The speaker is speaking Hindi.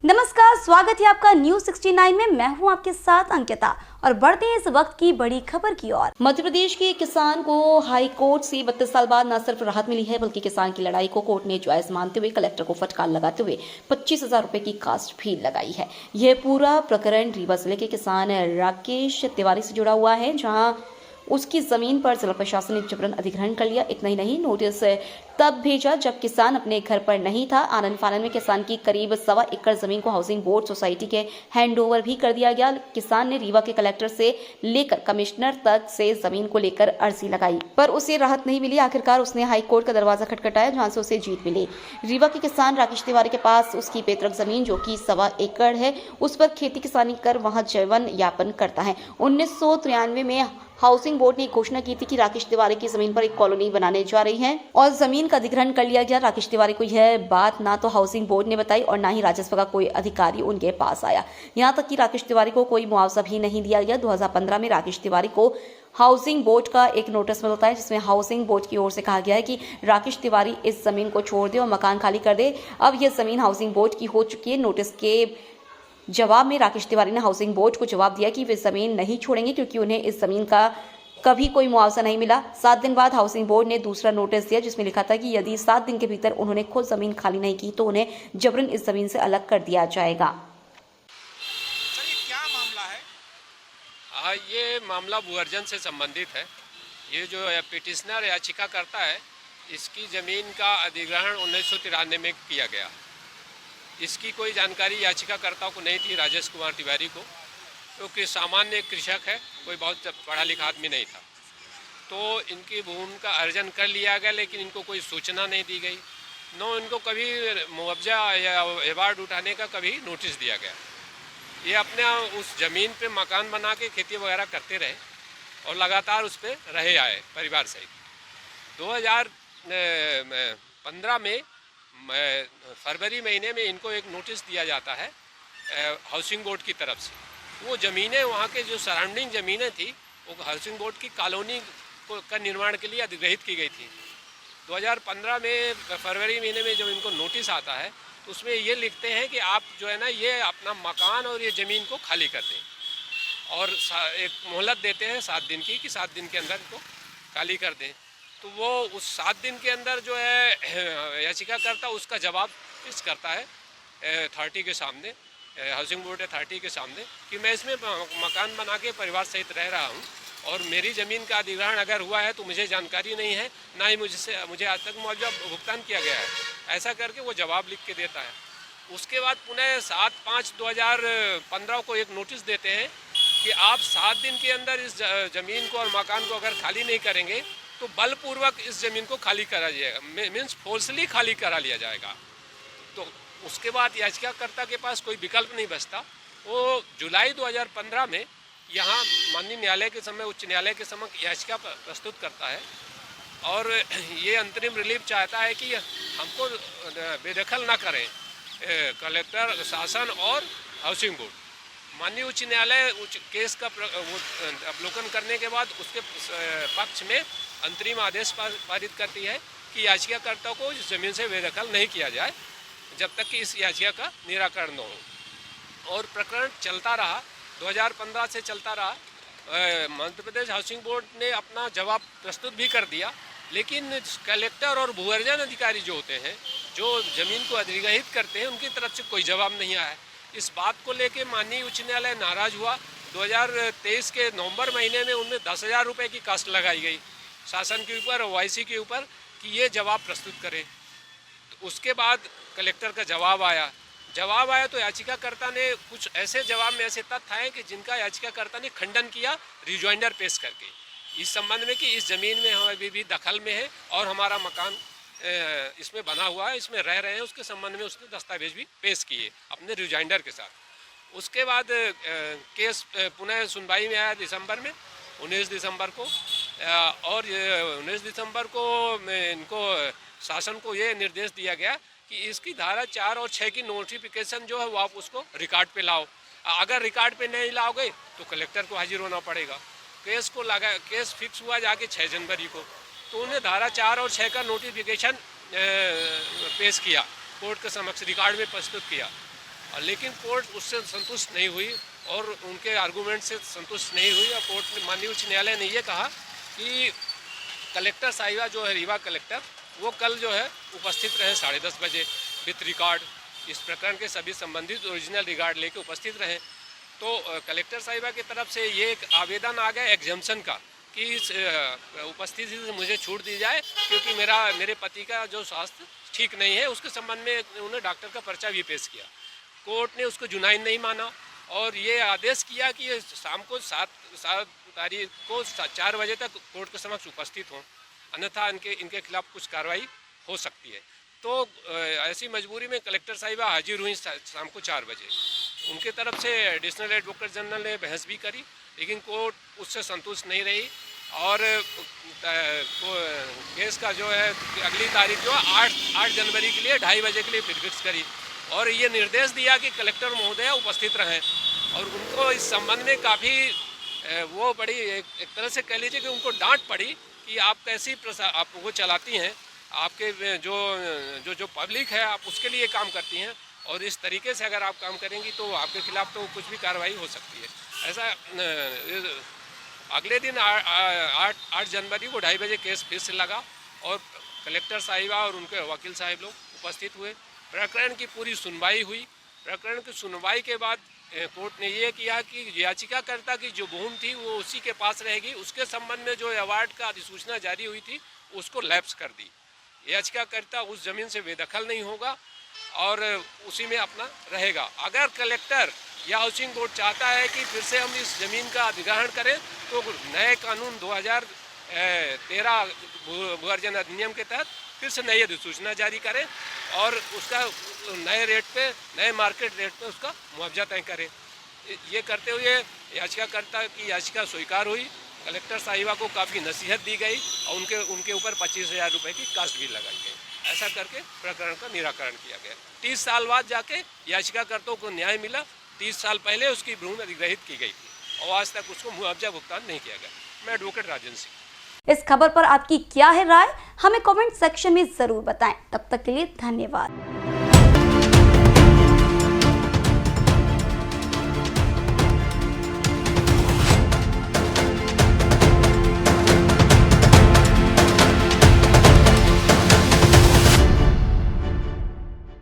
नमस्कार, स्वागत है आपका न्यूज 69 में। मैं हूं आपके साथ अंकिता और बढ़ते हैं इस वक्त की बड़ी खबर की ओर। मध्य प्रदेश के किसान को हाई कोर्ट से 32 साल बाद न सिर्फ राहत मिली है, बल्कि किसान की लड़ाई को कोर्ट ने जायज मानते हुए कलेक्टर को फटकार लगाते हुए 25,000 रुपए की कास्ट भी लगाई है। यह पूरा प्रकरण रीवा जिले के किसान राकेश तिवारी से जुड़ा हुआ है, जहाँ उसकी जमीन पर जिला प्रशासन ने जबरन अधिग्रहण कर लिया। इतना ही नहीं, नोटिस तब भेजा जब किसान अपने घर पर नहीं था। आनंद फानन में किसान की करीब 1.25 एकड़ जमीन को हाउसिंग बोर्ड सोसाइटी के हैंडओवर भी कर दिया गया। किसान ने रीवा के कलेक्टर से लेकर कमिश्नर तक से जमीन को लेकर अर्जी लगाई, पर उसे राहत नहीं मिली। आखिरकार उसने हाई कोर्ट का दरवाजा खटखटाया, जहां से उसे जीत मिली। रीवा के किसान राकेश तिवारी के पास उसकी पैतृक जमीन, जो कि 1.25 एकड़ है, उस पर खेती किसानी कर वहां जीवन यापन करता है। 1993 में हाउसिंग बोर्ड ने घोषणा की थी कि राकेश तिवारी की जमीन पर एक कॉलोनी बनाने जा रही है और जमीन का अधिग्रहण कर लिया गया। राकेश तिवारी को यह बात ना तो हाउसिंग बोर्ड ने बताई और ना ही राजस्व का कोई अधिकारी उनके पास आया। यहाँ तक कि राकेश तिवारी को कोई मुआवजा भी नहीं दिया गया। 2015 में राकेश तिवारी को हाउसिंग बोर्ड का एक नोटिस मिलता है, जिसमें हाउसिंग बोर्ड की ओर से कहा गया है कि राकेश तिवारी इस जमीन को छोड़ दे और मकान खाली कर दे। अब यह जमीन हाउसिंग बोर्ड की हो चुकी है। नोटिस के जवाब में राकेश तिवारी ने हाउसिंग बोर्ड को जवाब दिया कि वे जमीन नहीं छोड़ेंगे, क्योंकि उन्हें इस जमीन का कभी कोई मुआवजा नहीं मिला। 7 दिन बाद हाउसिंग बोर्ड ने दूसरा नोटिस दिया, जिसमें लिखा था कि यदि 7 दिन के भीतर उन्होंने खुद जमीन खाली नहीं की तो उन्हें जबरन इस जमीन से अलग कर दिया जाएगा। सर, ये क्या मामला है? ये मामला भूअर्जन से संबंधित है। ये जो पिटिशनर याचिका करता है, इसकी ज़मीन का अधिग्रहण 1993 में किया गया। इसकी कोई जानकारी याचिकाकर्ता को नहीं थी, राजेश कुमार तिवारी को, क्योंकि सामान्य कृषक है, कोई बहुत पढ़ा लिखा आदमी नहीं था। तो इनकी भूमि का अर्जन कर लिया गया, लेकिन इनको कोई सूचना नहीं दी गई, न इनको कभी मुआवजा या अवार्ड उठाने का कभी नोटिस दिया गया। ये अपने उस ज़मीन पे मकान बना के खेती वगैरह करते रहे और लगातार उस पर रहे आए परिवार सहित। 2015 में फरवरी महीने में इनको एक नोटिस दिया जाता है हाउसिंग बोर्ड की तरफ से। वो ज़मीनें, वहाँ के जो सराउंडिंग ज़मीनें थी, वो हाउसिंग बोर्ड की कॉलोनी का निर्माण के लिए अधिग्रहित की गई थी। 2015 में फरवरी महीने में जब इनको नोटिस आता है, तो उसमें ये लिखते हैं कि आप जो है ना, ये अपना मकान और ये ज़मीन को खाली कर दें और एक मोहलत देते हैं 7 दिन की, कि 7 दिन के अंदर इनको खाली कर दें। तो वो उस 7 दिन के अंदर जो है याचिकाकर्ता उसका जवाब पेश करता है अथॉरिटी के सामने, हाउसिंग बोर्ड अथॉरिटी के सामने, कि मैं इसमें मकान बना के परिवार सहित रह रहा हूँ और मेरी ज़मीन का अधिग्रहण अगर हुआ है तो मुझे जानकारी नहीं है, ना ही मुझे आज तक मुआवजा भुगतान किया गया है। ऐसा करके वो जवाब लिख के देता है। उसके बाद पुनः 7/5/2015 को एक नोटिस देते हैं कि आप 7 दिन के अंदर इस ज़मीन को और मकान को अगर खाली नहीं करेंगे तो बलपूर्वक इस ज़मीन को खाली करा जाएगा, मीन्स फोर्सली खाली करा लिया जाएगा। तो उसके बाद याचिकाकर्ता के पास कोई विकल्प नहीं बचता। वो जुलाई 2015 में यहाँ माननीय न्यायालय के समय, उच्च न्यायालय के समक्ष याचिका प्रस्तुत करता है और ये अंतरिम रिलीफ चाहता है कि हमको बेदखल ना करें कलेक्टर, शासन और हाउसिंग बोर्ड। माननीय उच्च न्यायालय केस का अवलोकन करने के बाद उसके पक्ष में अंतरिम आदेश पारित करती है कि याचिकाकर्ता को इस ज़मीन से बेदखल नहीं किया जाए जब तक कि इस याचिका का निराकरण न हो। और प्रकरण चलता रहा, 2015 से चलता रहा। मध्य प्रदेश हाउसिंग बोर्ड ने अपना जवाब प्रस्तुत भी कर दिया, लेकिन कलेक्टर और भूअर्जन अधिकारी जो होते हैं, जो ज़मीन को अधिग्रहित करते हैं, उनकी तरफ से कोई जवाब नहीं आया। इस बात को लेके माननीय उच्च न्यायालय नाराज़ हुआ। 2023 के नवंबर महीने में उनमें 10,000 रुपये की कास्ट लगाई गई शासन के ऊपर, ओवाईसी के ऊपर, कि ये जवाब प्रस्तुत करें। तो उसके बाद कलेक्टर का जवाब आया तो याचिकाकर्ता ने कुछ ऐसे जवाब में ऐसे तथ्य आए कि जिनका याचिकाकर्ता ने खंडन किया रिजॉइंडर पेश करके, इस संबंध में कि इस ज़मीन में हम अभी भी दखल में है और हमारा मकान इसमें बना हुआ है, इसमें रह रहे हैं। उसके संबंध में उसने दस्तावेज भी पेश किए अपने रिजॉइंडर के साथ। उसके बाद केस पुनः सुनवाई में आया दिसंबर में, 19 दिसंबर को, और 19 दिसंबर को इनको शासन को ये निर्देश दिया गया कि इसकी धारा 4 और 6 की नोटिफिकेशन जो है वो आप उसको रिकॉर्ड पे लाओ। अगर रिकॉर्ड पे नहीं लाओगे तो कलेक्टर को हाजिर होना पड़ेगा। केस फिक्स हुआ जाके 6 जनवरी को। तो उन्हें धारा 4 और 6 का नोटिफिकेशन पेश किया, कोर्ट के समक्ष रिकॉर्ड में प्रस्तुत किया। और लेकिन कोर्ट उससे संतुष्ट नहीं हुई और उनके आर्गूमेंट से संतुष्ट नहीं हुई और कोर्ट ने, माननीय उच्च न्यायालय ने ये कहा कि कलेक्टर साहिबा जो है, रीवा कलेक्टर, वो कल जो है उपस्थित रहे 10:30 बजे विथ रिकॉर्ड, इस प्रकरण के सभी संबंधित ओरिजिनल रिकॉर्ड लेके उपस्थित रहे। तो कलेक्टर साहिबा की तरफ से ये एक आवेदन आ गया एग्जाम्पशन का कि इस उपस्थिति से मुझे छूट दी जाए क्योंकि मेरे पति का जो स्वास्थ्य ठीक नहीं है, उसके संबंध में उन्होंने डॉक्टर का पर्चा भी पेश किया। कोर्ट ने उसको जुनाइन नहीं माना और ये आदेश किया कि शाम को 7 तारीख को 4 बजे तक कोर्ट के समक्ष उपस्थित हों, अन्यथा इनके खिलाफ कुछ कार्रवाई हो सकती है। तो ऐसी मजबूरी में कलेक्टर साहिबा हाजिर हुई शाम को 4 बजे। उनके तरफ से एडिशनल एडवोकेट जनरल ने बहस भी करी, लेकिन कोर्ट उससे संतुष्ट नहीं रही और केस का जो है अगली तारीख जो है 8 जनवरी के लिए 2:30 बजे के लिए फिक्स करी और ये निर्देश दिया कि कलेक्टर महोदय उपस्थित रहें। और उनको इस संबंध में काफ़ी वो बड़ी एक तरह से कह लीजिए कि उनको डांट पड़ी कि आप कैसी आप वो चलाती हैं, आपके जो पब्लिक है आप उसके लिए काम करती हैं और इस तरीके से अगर आप काम करेंगी तो आपके खिलाफ तो कुछ भी कार्रवाई हो सकती है। ऐसा अगले दिन 8 जनवरी को 2:30 बजे केस फिर से लगा और कलेक्टर साहिबा और उनके वकील साहब लोग उपस्थित हुए। प्रकरण की पूरी सुनवाई हुई। प्रकरण की सुनवाई के बाद कोर्ट ने ये किया कि याचिकाकर्ता की जो भूमि थी वो उसी के पास रहेगी। उसके संबंध में जो अवार्ड का अधिसूचना जारी हुई थी उसको लैप्स कर दी। याचिकाकर्ता उस जमीन से बेदखल नहीं होगा और उसी में अपना रहेगा। अगर कलेक्टर या हाउसिंग बोर्ड चाहता है कि फिर से हम इस ज़मीन का अधिग्रहण करें तो नए कानून 2013 भू-अर्जन अधिनियम के तहत फिर से नई अधिसूचना जारी करें और उसका नए रेट पे, नए मार्केट रेट पे उसका मुआवजा तय करें। ये करते हुए याचिकाकर्ता की याचिका स्वीकार हुई। कलेक्टर साहिबा को काफ़ी नसीहत दी गई और उनके ऊपर 25,000 रुपये की कास्ट भी लगाई गई। ऐसा करके प्रकरण का निराकरण किया गया। 30 साल बाद जाके याचिकाकर्ताओं को न्याय मिला। 30 साल पहले उसकी भूमि अधिग्रहित की गई थी और आज तक उसको मुआवजा भुगतान नहीं किया गया। मैं एडवोकेट राजन सिंह। इस खबर पर आपकी क्या है राय, हमें कमेंट सेक्शन में जरूर बताएं। तब तक के लिए धन्यवाद।